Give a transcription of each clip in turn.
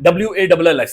WALLS,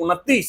29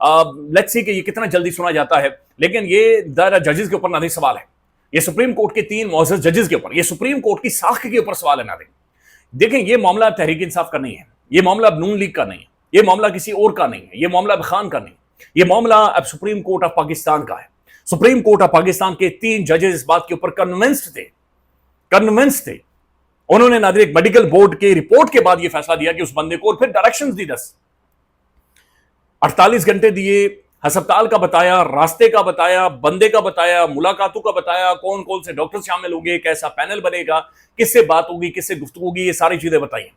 let's see کہ یہ کتنا جلدی سنا جاتا ہے، لیکن یہ دائرہ ججز کے اوپر ناظرین سوال ہے، یہ سپریم کورٹ کے 3 معزز ججز کے اوپر، یہ سپریم کورٹ کی ساخت کے اوپر سوال ہے ناظرین۔ دیکھیں یہ معاملہ اب تحریک انصاف کا نہیں ہے، یہ معاملہ اب نون لیگ کا نہیں ہے، یہ معاملہ کسی اور کا نہیں ہے، یہ معاملہ اب خان کا نہیں ہے، یہ معاملہ اب سپریم کورٹ آف پاکستان کا ہے۔ سپریم کورٹ آف پاکستان کے 3 ججز اس بات کے اوپر کنونسڈ تھے، انہوں نے ناظرین ایک میڈیکل بورڈ کے رپورٹ کے بعد یہ فیصلہ دیا کہ اس بندے کو، اور پھر ڈائریکشنز دی 48 گھنٹے دیے، ہسپتال کا بتایا، راستے کا بتایا، بندے کا بتایا، ملاقاتوں کا بتایا، کون کون سے ڈاکٹر شامل ہوں گے، کیسا پینل بنے گا، کس سے بات ہوگی، کس سے گفتگو ہوگی، یہ ساری چیزیں بتائی ہیں۔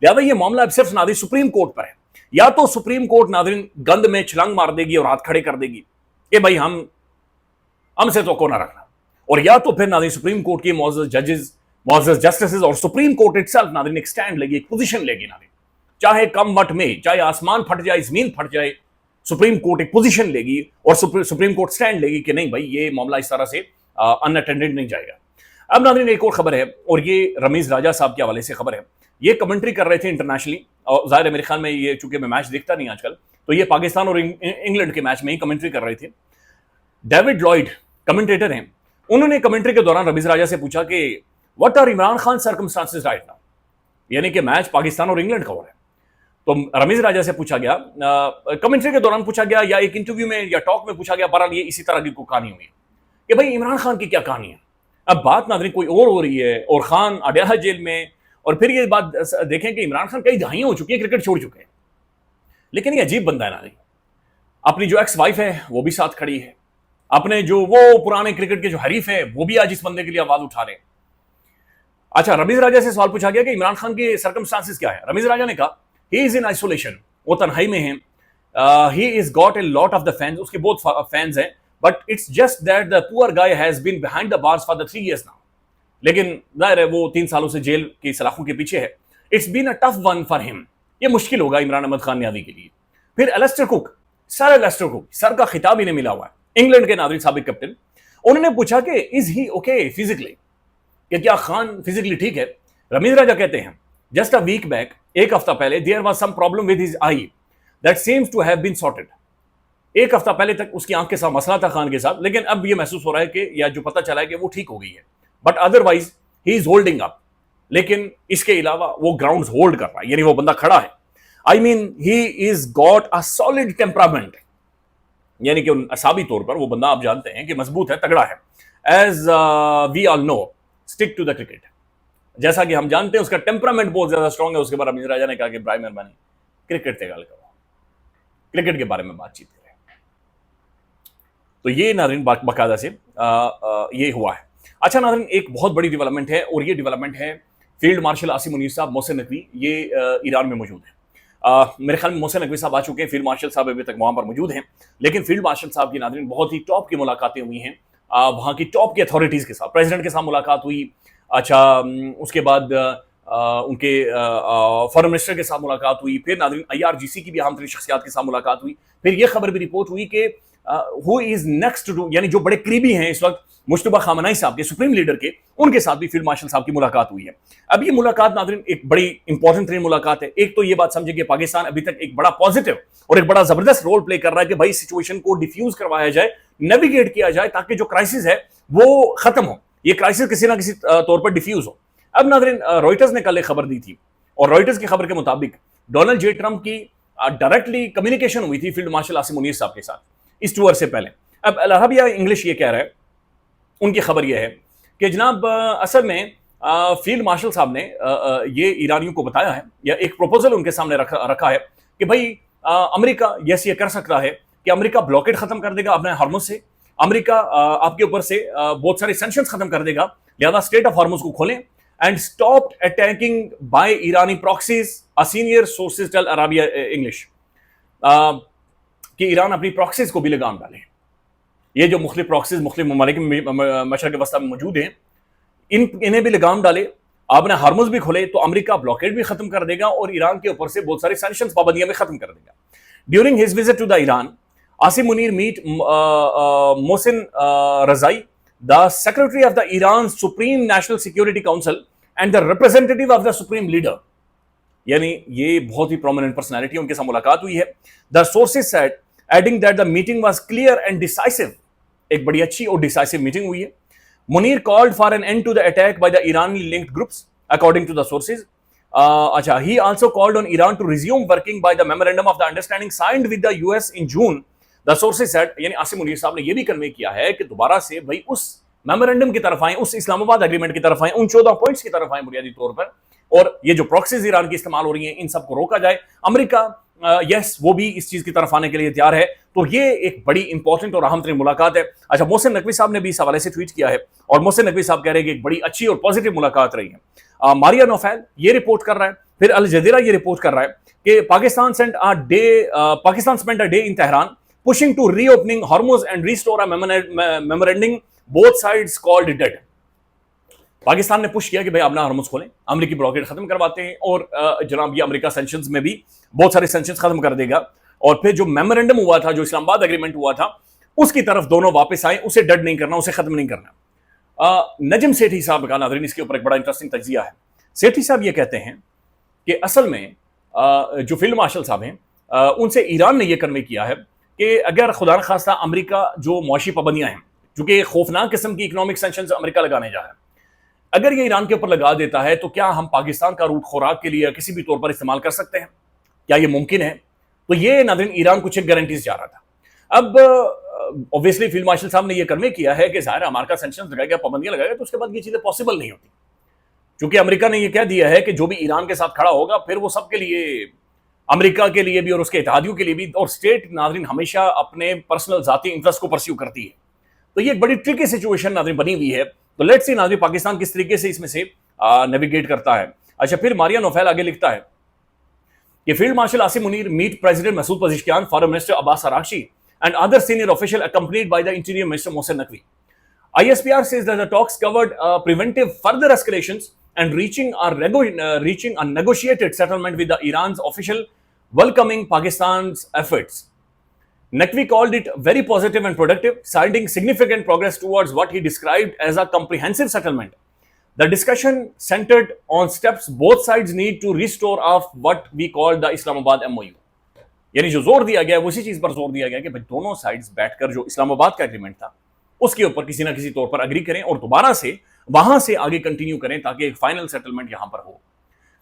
لہٰذا یہ معاملہ اب صرف ناظرین سپریم کورٹ پر ہے، یا تو سپریم کورٹ ناظرین گند میں چھلانگ مار دے گی اور ہاتھ کھڑے کر دے گی کہ بھائی ہم سے توقع نہ رکھنا، اور یا تو پھر ناظرین سپریم کورٹ کے معزز ججز، معزز جسٹسز اور سپریم کورٹ اٹسیلف ناظرین ایک سٹینڈ لے گی، ایک پوزیشن لے گی ناظرین، چاہے کم وٹ میں، چاہے آسمان پھٹ جائے، زمین پھٹ جائے، سپریم کورٹ ایک پوزیشن لے گی اور سپریم کورٹ سٹینڈ لے گی کہ نہیں بھائی یہ معاملہ اس طرح سے ان اٹینڈڈ نہیں جائے گا۔ اب ناظرین ایک اور خبر ہے، اور یہ رمیز راجہ صاحب کے حوالے سے خبر ہے، یہ کمنٹری کر رہے تھے انٹرنیشنلی، اور ظاہر ہے میرے خیال میں یہ چونکہ میں میچ دیکھتا نہیں آج کل، تو یہ پاکستان اور انگلینڈ کے میچ میں ہی کمنٹری کر رہے تھے۔ ڈیوڈ لائیڈ کمنٹیٹر ہیں، انہوں نے کمنٹری کے دوران رمیز راجہ سے پوچھا کہ what are Imran Khan circumstances right now, یعنی کہ میچ پاکستان اور انگلینڈ کا ہو رہا ہے۔ تو رمیز راجہ سے پوچھا گیا، کمنٹری کے دوران پوچھا گیا یا ایک انٹرویو میں یا ٹاک میں پوچھا گیا، بہرحال یہ اسی طرح کی کوئی کہانی ہوئی کہ بھائی عمران خان کی کیا کہانی ہے۔ اب بات ناظرین کوئی اور ہو رہی ہے، اور خان اڈیالہ جیل میں، اور پھر یہ بات دیکھیں کہ عمران خان کئی دہائیاں ہو چکی ہیں کرکٹ چھوڑ چکے ہیں، لیکن یہ عجیب بندہ ہے ناظرین، اپنی جو ایکس وائف ہے وہ بھی ساتھ کھڑی ہے، اپنے جو وہ پرانے کرکٹ کے جو حریف ہیں وہ بھی آج اس بندے کے لیے آواز اٹھا رہے ہیں۔ اچھا، رمیز راجہ سے سوال پوچھا گیا کہ عمران خان کے سرکمسٹانسز کیا ہے۔ رمیز راجہ نے کہا he is in isolation، وہ تنہائی میں ہیں، he is got a lot of the fans، اس کے بہت فینز ہیں، but it's just that the poor guy has been behind the bars for the 3 years now، لیکن ظاہر ہے وہ 3 سالوں سے جیل کی سلاخوں کے پیچھے ہے۔ it's been a tough one for him، یہ مشکل ہوگا عمران احمد خان نیازی کے لیے۔ پھر ایلسٹر کوک، سر کا خطاب انہیں ملا ہوا ہے، انگلینڈ کے ناظرین سابق کیپٹن، انہوں نے پوچھا کہ is he okay physically، کہ کیا خان فزیکلی ٹھیک ہے۔ رمیز راجہ کہتے ہیں جسٹ اے ویک بیک، ایک ہفتہ پہلے there was some problem with his eye that seems to have been sorted، ایک ہفتہ پہلے تک اس کی آنکھ کے ساتھ مسئلہ تھا خان کے ساتھ، لیکن اب یہ محسوس ہو رہا ہے کہ یا جو پتہ چلا ہے کہ وہ ٹھیک ہو گئی ہے، but otherwise he is holding up, لیکن اس کے علاوہ وہ گراؤنڈز ہولڈ کر رہا ہے، یعنی وہ بندہ کھڑا ہے۔ I mean he is got a solid temperament, یعنی کہ اعصابی طور پر وہ بندہ آپ جانتے ہیں کہ مضبوط ہے، تگڑا ہے۔ As we all know stick to the cricket, جیسا کہ ہم جانتے ہیں اس کا ٹیمپرامنٹ بہت زیادہ اسٹرانگ ہے۔ اس کے بعد رمیز راجہ نے کہا کہ برائے مہربانی کرکٹ سے گل کرو، کرکٹ کے بارے میں بات چیت کریں۔ تو یہ ناظرین باقاعدہ سے یہ ہوا ہے۔ اچھا ناظرین، ایک بہت بڑی ڈیولپمنٹ ہے، اور یہ ڈیولپمنٹ ہے فیلڈ مارشل عاصم منیر صاحب محسن نقوی، یہ ایران میں موجود ہیں۔ میرے خیال میں محسن نقوی صاحب آ چکے ہیں، فیلڈ مارشل صاحب ابھی تک وہاں پر موجود ہیں، لیکن فیلڈ مارشل صاحب کی ناظرین بہت ہی ٹاپ کی ملاقاتیں ہوئی ہیں وہاں کی ٹاپ کی اتھارٹیز کے ساتھ، پریزیڈنٹ کے ساتھ ملاقات ہوئی، اچھا اس کے بعد ان کے فارن منسٹر کے ساتھ ملاقات ہوئی، پھر ناظرین IRGC کی بھی اہم ترین شخصیات کے ساتھ ملاقات ہوئی، پھر یہ خبر بھی رپورٹ ہوئی کہ ہو از نیکسٹ ٹو، یعنی جو بڑے قریبی ہیں اس وقت مجتبیٰ خامنہئی صاحب کے، سپریم لیڈر کے، ان کے ساتھ بھی فیلڈ مارشل صاحب کی ملاقات ہوئی ہے۔ اب یہ ملاقات ناظرین ایک بڑی امپورٹنٹ ترین ملاقات ہے۔ ایک تو یہ بات سمجھے کہ پاکستان ابھی تک ایک بڑا پازیٹیو اور ایک بڑا زبردست رول پلے کر رہا ہے کہ بھائی سچویشن کو ڈیفیوز کروایا جائے، نیویگیٹ کیا جائے، تاکہ جو کرائسس ہے وہ ختم ہو، یہ کرائسس کسی نہ کسی طور پر ڈیفیوز ہو۔ اب ناظرین روئٹرز نے کل ایک خبر دی تھی، اور روئٹرز کی خبر کے مطابق ڈونلڈ جے ٹرمپ کی ڈائریکٹلی کمیونیکیشن ہوئی تھی فیلڈ مارشل عاصم منیر صاحب کے ساتھ اس ٹور سے پہلے۔ اب العربیہ انگلش یہ کہہ رہا ہے، ان کی خبر یہ ہے کہ جناب اصل میں فیلڈ مارشل صاحب نے یہ ایرانیوں کو بتایا ہے، یا ایک پروپوزل ان کے سامنے رکھا ہے کہ بھائی امریکہ یس یہ کر سکتا ہے کہ امریکہ بلاکیڈ ختم کر دے گا اپنے ہارموز سے، امریکہ آپ کے اوپر سے بہت سارے سینکشنز ختم کر دے گا، لہذا اسٹیٹ آف ہارموز کو کھولیں اینڈ اسٹاپ اٹیکنگ بائی ایرانی proxies, senior sources tell Arabia English, کہ ایران اپنی پراکسیز کو بھی لگام ڈالے۔ یہ جو مختلف پراکسیز مختلف ممالک میں مشرق وسطیٰ میں موجود ہیں، انہیں بھی لگام ڈالے، آپ نے ہارموز بھی کھولے تو امریکہ بلاکیڈ بھی ختم کر دے گا اور ایران کے اوپر سے بہت سارے سینکشنز پابندیاں بھی ختم کر دے گا۔ During his visit to the Iran, Asim Munir met Mohsen Rezaei, the secretary of the Iran Supreme National Security Council and the representative of the Supreme Leader، یعنی یہ بہت ہی پرومیننٹ پرسنالٹی ان کے ساتھ ملاقات ہوئی ہے۔ The sources said adding that the meeting was clear and decisive. ایک بڑی اچھی اور ڈیسائسو میٹنگ ہوئی ہے. Munir called for an end to the attack by the Irani linked groups according to the sources. اچھا, he also called on Iran to resume working by the memorandum of the understanding signed with the US in June. The sources said, یعنی عاصم منیر صاحب نے یہ بھی کنوے کیا ہے کہ دوبارہ سے بھائی اس میمورینڈم کی طرف آئیں, اس اسلام آباد اگریمنٹ کی طرف آئیں, ان 14 پوائنٹس کی طرف آئیں بنیادی طور پر, اور یہ جو پراکسیز ایران کی استعمال ہو رہی ہیں ان سب کو روکا جائے. امریکہ یس وہ بھی اس چیز کی طرف آنے کے لیے تیار ہے. تو یہ ایک بڑی امپورٹنٹ اور اہم ترین ملاقات ہے. اچھا, محسن نقوی صاحب نے بھی اس حوالے سے ٹویٹ کیا ہے, اور محسن نقوی صاحب کہہ رہے ہیں کہ ایک بڑی اچھی اور پازیٹیو ملاقات رہی ہے. ماریا نوفیل یہ رپورٹ کر رہا ہے, پھر الجزیرہ یہ رپورٹ کر رہا ہے کہ Pakistan spent a day in Tehran pushing to reopening Hormuz and restore a memorandum both sides called dead. Pakistan نے پش کیا کہ بھائی اپنا ہرمز کھولیں, امریکی بلاکیڈ ختم کرواتے ہیں, اور جناب یہ امریکہ سینکشنز میں بھی بہت سارے سینکشنز ختم کر دے گا, اور پھر جو میمورینڈم ہوا تھا, جو اسلام آباد اگریمنٹ ہوا تھا, اس کی طرف دونوں واپس آئیں. اسے ڈڈ نہیں کرنا, اسے ختم نہیں کرنا. نجم سیٹھی صاحب کا ناظرین اس کے اوپر ایک بڑا انٹرسٹنگ تجزیہ ہے. سیٹھی صاحب یہ کہتے ہیں کہ اصل میں جو فیلڈ مارشل صاحب ہیں ان سے ایران نے یہ کنوے کیا ہے کہ اگر خدا نخواستہ امریکہ جو معاشی پابندیاں ہیں, چونکہ خوفناک قسم کی اکنامک سینکشنز امریکہ لگانے جا رہا ہے, اگر یہ ایران کے اوپر لگا دیتا ہے تو کیا ہم پاکستان کا روٹ خوراک کے لیے کسی بھی طور پر استعمال کر سکتے ہیں؟ کیا یہ ممکن ہے؟ تو یہ ناظرین ایران کچھ ایک گارنٹیز چاہ رہا تھا. اب اوبویسلی فیلڈ مارشل صاحب نے یہ کنوے کیا ہے کہ ظاہر امریکہ سینکشنز لگائے گا, پابندیاں لگائے گا, تو اس کے بعد یہ چیزیں پاسبل نہیں ہوتی, چونکہ امریکہ نے یہ کہہ دیا ہے کہ جو بھی ایران کے ساتھ کھڑا ہوگا پھر وہ سب کے لیے, امریکہ کے لیے بھی اور اس کے اتحادیوں کے لیے بھی, اور اسٹیٹ ناظرین ہمیشہ اپنے پرسنل ذاتی انٹرسٹ کو پرسیو کرتی ہے. تو یہ ایک بڑی ٹرکی سچویشن ناظرین بنی ہوئی ہے. تو لیٹس سی ناظرین پاکستان کس طریقے سے اس میں سے نیویگیٹ کرتا ہے. اچھا, پھر ماریا نوفیل آگے لکھتا ہے کہ field marshal Asim Munir met president Masoud Pezeshkian, foreign minister Abbas Araghchi and other senior official accompanied by the Interior Minister Mohsen Naqvi. ISPR says that the talks covered preventive further escalations and reaching a negotiated settlement with the Iran's official welcoming Pakistan's efforts. Naqvi called it very positive and productive, citing significant progress towards what he described as a comprehensive settlement. The discussion centered on steps both sides need to restore of what we call the Islamabad MOU. یعنی جو زور دیا گیا ہے اسی چیز پر زور دیا گیا کہ بھائی دونوں سائڈز بیٹھ کر جو اسلام آباد کا ایگریمنٹ تھا اس کے اوپر کسی نہ کسی طور پر اگری کریں اور دوبارہ سے وہاں سے آگے کنٹینیو کریں تاکہ ایک فائنل سیٹلمنٹ یہاں پر ہو.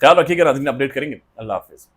خیال رکھیے گا, ناظرین اپڈیٹ کریں گے. اللہ حافظ.